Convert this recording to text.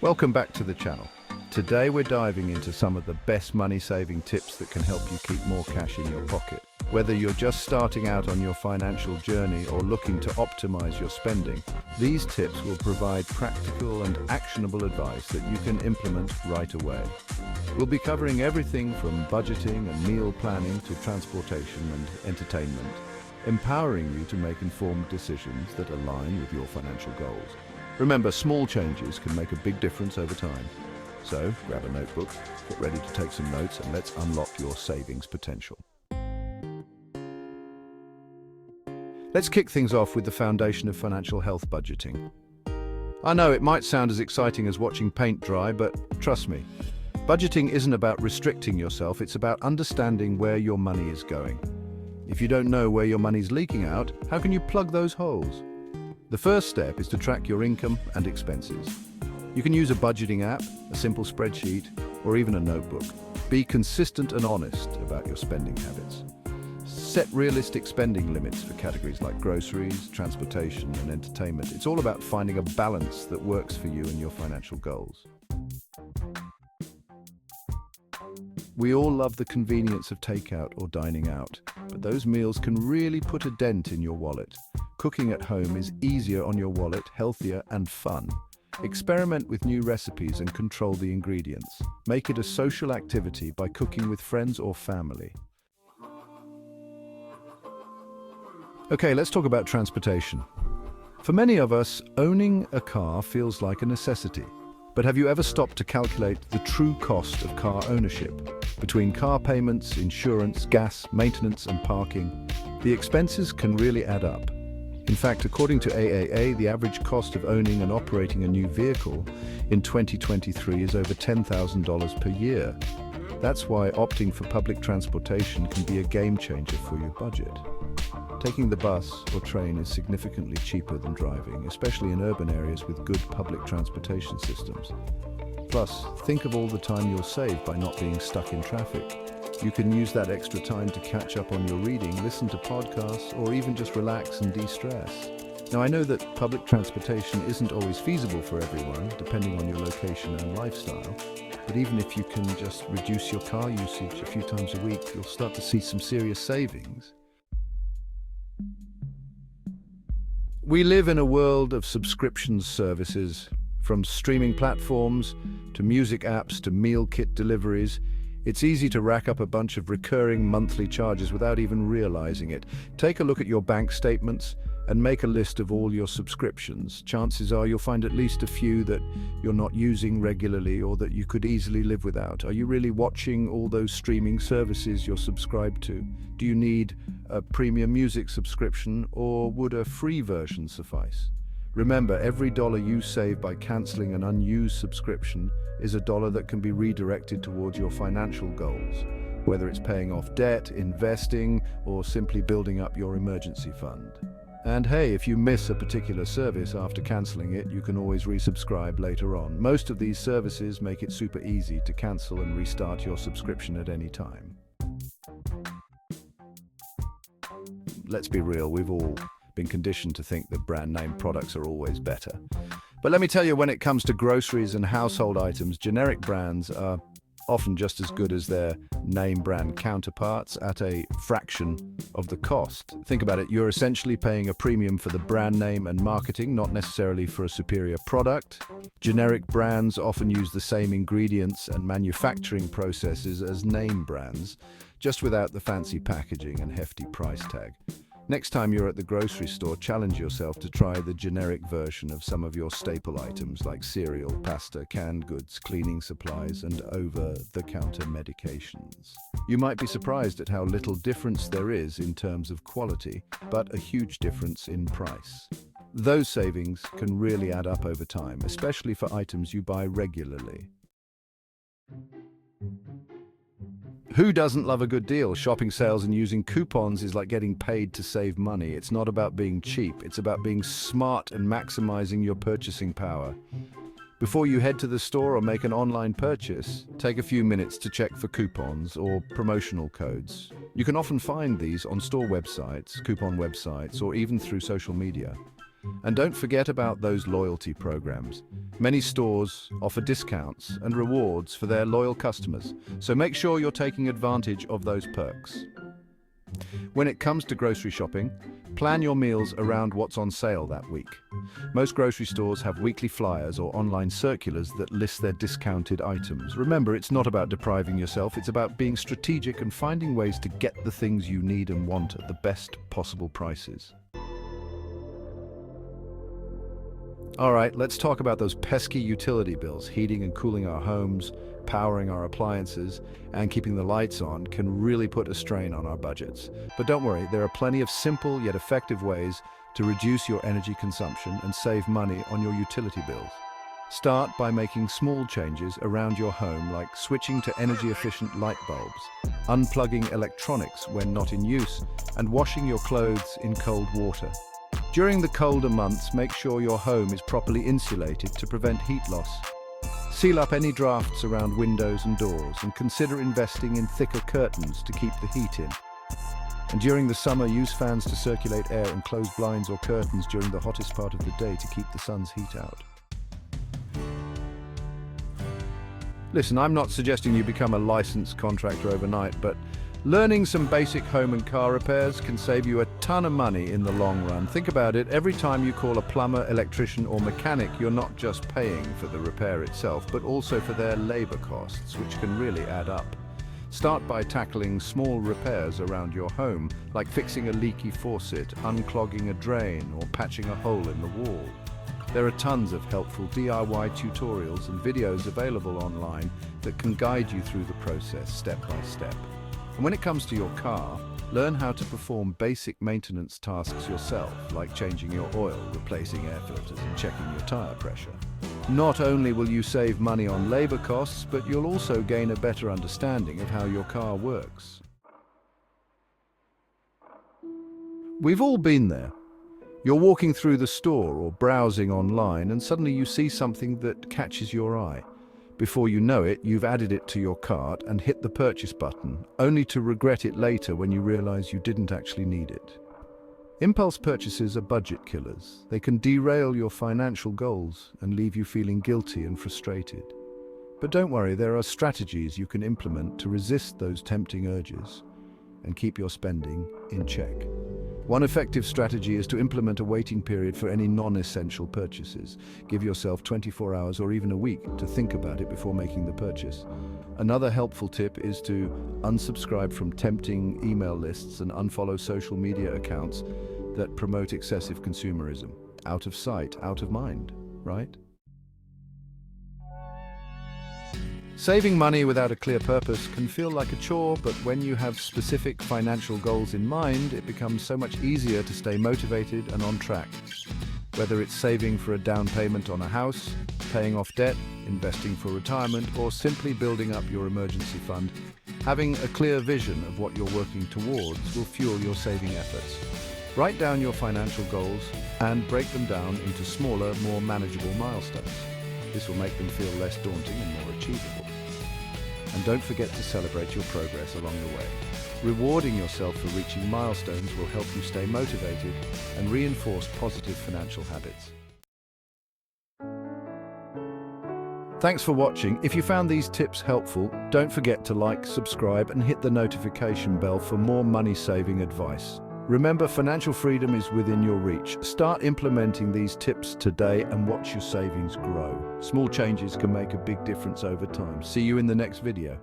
Welcome back to the channel. Today we're diving into some of the best money-saving tips that can help you keep more cash in your pocket. Whether you're just starting out on your financial journey or looking to optimize your spending, these tips will provide practical and actionable advice that you can implement right away. We'll be covering everything from budgeting and meal planning to transportation and entertainment, empowering you to make informed decisions that align with your financial goals. Remember, small changes can make a big difference over time. So, grab a notebook, get ready to take some notes, and let's unlock your savings potential. Let's kick things off with the foundation of financial health: budgeting. I know it might sound as exciting as watching paint dry, but trust me, budgeting isn't about restricting yourself, it's about understanding where your money is going. If you don't know where your money's leaking out, how can you plug those holes? The first step is to track your income and expenses. You can use a budgeting app, a simple spreadsheet, or even a notebook. Be consistent and honest about your spending habits. Set realistic spending limits for categories like groceries, transportation, and entertainment. It's all about finding a balance that works for you and your financial goals. We all love the convenience of takeout or dining out, but those meals can really put a dent in your wallet. Cooking at home is easier on your wallet, healthier, and fun. Experiment with new recipes and control the ingredients. Make it a social activity by cooking with friends or family. Okay, let's talk about transportation. For many of us, owning a car feels like a necessity. But have you ever stopped to calculate the true cost of car ownership? Between car payments, insurance, gas, maintenance, and parking, the expenses can really add up. In fact, according to AAA, the average cost of owning and operating a new vehicle in 2023 is over $10,000 per year. That's why opting for public transportation can be a game changer for your budget. Taking the bus or train is significantly cheaper than driving, especially in urban areas with good public transportation systems. Plus, think of all the time you'll save by not being stuck in traffic. You can use that extra time to catch up on your reading, listen to podcasts, or even just relax and de-stress. Now, I know that public transportation isn't always feasible for everyone, depending on your location and lifestyle, but even if you can just reduce your car usage a few times a week, you'll start to see some serious savings. We live in a world of subscription services, from streaming platforms to music apps to meal kit deliveries. It's easy to rack up a bunch of recurring monthly charges without even realizing it. Take a look at your bank statements and make a list of all your subscriptions. Chances are you'll find at least a few that you're not using regularly or that you could easily live without. Are you really watching all those streaming services you're subscribed to? Do you need a premium music subscription, or would a free version suffice? Remember, every dollar you save by canceling an unused subscription is a dollar that can be redirected towards your financial goals, whether it's paying off debt, investing, or simply building up your emergency fund. And hey, if you miss a particular service after canceling it, you can always resubscribe later on. Most of these services make it super easy to cancel and restart your subscription at any time. Let's be real, we've all been conditioned to think that brand name products are always better. But let me tell you, when it comes to groceries and household items, generic brands are often just as good as their name brand counterparts at a fraction of the cost. Think about it, you're essentially paying a premium for the brand name and marketing, not necessarily for a superior product. Generic brands often use the same ingredients and manufacturing processes as name brands, just without the fancy packaging and hefty price tag. Next time you're at the grocery store, challenge yourself to try the generic version of some of your staple items like cereal, pasta, canned goods, cleaning supplies, and over-the-counter medications. You might be surprised at how little difference there is in terms of quality, but a huge difference in price. Those savings can really add up over time, especially for items you buy regularly. Who doesn't love a good deal? Shopping sales and using coupons is like getting paid to save money. It's not about being cheap, it's about being smart and maximizing your purchasing power. Before you head to the store or make an online purchase, take a few minutes to check for coupons or promotional codes. You can often find these on store websites, coupon websites, or even through social media. And don't forget about those loyalty programs. Many stores offer discounts and rewards for their loyal customers, so make sure you're taking advantage of those perks. When it comes to grocery shopping, plan your meals around what's on sale that week. Most grocery stores have weekly flyers or online circulars that list their discounted items. Remember, it's not about depriving yourself, it's about being strategic and finding ways to get the things you need and want at the best possible prices. All right, let's talk about those pesky utility bills. Heating and cooling our homes, powering our appliances, and keeping the lights on can really put a strain on our budgets. But don't worry, there are plenty of simple yet effective ways to reduce your energy consumption and save money on your utility bills. Start by making small changes around your home, like switching to energy-efficient light bulbs, unplugging electronics when not in use, and washing your clothes in cold water. During the colder months, make sure your home is properly insulated to prevent heat loss. Seal up any drafts around windows and doors, and consider investing in thicker curtains to keep the heat in. And during the summer, use fans to circulate air and close blinds or curtains during the hottest part of the day to keep the sun's heat out. Listen, I'm not suggesting you become a licensed contractor overnight, but learning some basic home and car repairs can save you a ton of money in the long run. Think about it, every time you call a plumber, electrician or mechanic, you're not just paying for the repair itself, but also for their labor costs, which can really add up. Start by tackling small repairs around your home, like fixing a leaky faucet, unclogging a drain, or patching a hole in the wall. There are tons of helpful DIY tutorials and videos available online that can guide you through the process step by step. And when it comes to your car, learn how to perform basic maintenance tasks yourself, like changing your oil, replacing air filters, and checking your tire pressure. Not only will you save money on labor costs, but you'll also gain a better understanding of how your car works. We've all been there. You're walking through the store or browsing online, and suddenly you see something that catches your eye. Before you know it, you've added it to your cart and hit the purchase button, only to regret it later when you realize you didn't actually need it. Impulse purchases are budget killers. They can derail your financial goals and leave you feeling guilty and frustrated. But don't worry, there are strategies you can implement to resist those tempting urges and keep your spending in check. One effective strategy is to implement a waiting period for any non-essential purchases. Give yourself 24 hours or even a week to think about it before making the purchase. Another helpful tip is to unsubscribe from tempting email lists and unfollow social media accounts that promote excessive consumerism. Out of sight, out of mind, right? Saving money without a clear purpose can feel like a chore, but when you have specific financial goals in mind, it becomes so much easier to stay motivated and on track. Whether it's saving for a down payment on a house, paying off debt, investing for retirement, or simply building up your emergency fund, having a clear vision of what you're working towards will fuel your saving efforts. Write down your financial goals and break them down into smaller, more manageable milestones. This will make them feel less daunting and more achievable. And don't forget to celebrate your progress along the way. Rewarding yourself for reaching milestones will help you stay motivated and reinforce positive financial habits. Thanks for watching. If you found these tips helpful, don't forget to like, subscribe, and hit the notification bell for more money-saving advice. Remember, financial freedom is within your reach. Start implementing these tips today and watch your savings grow. Small changes can make a big difference over time. See you in the next video.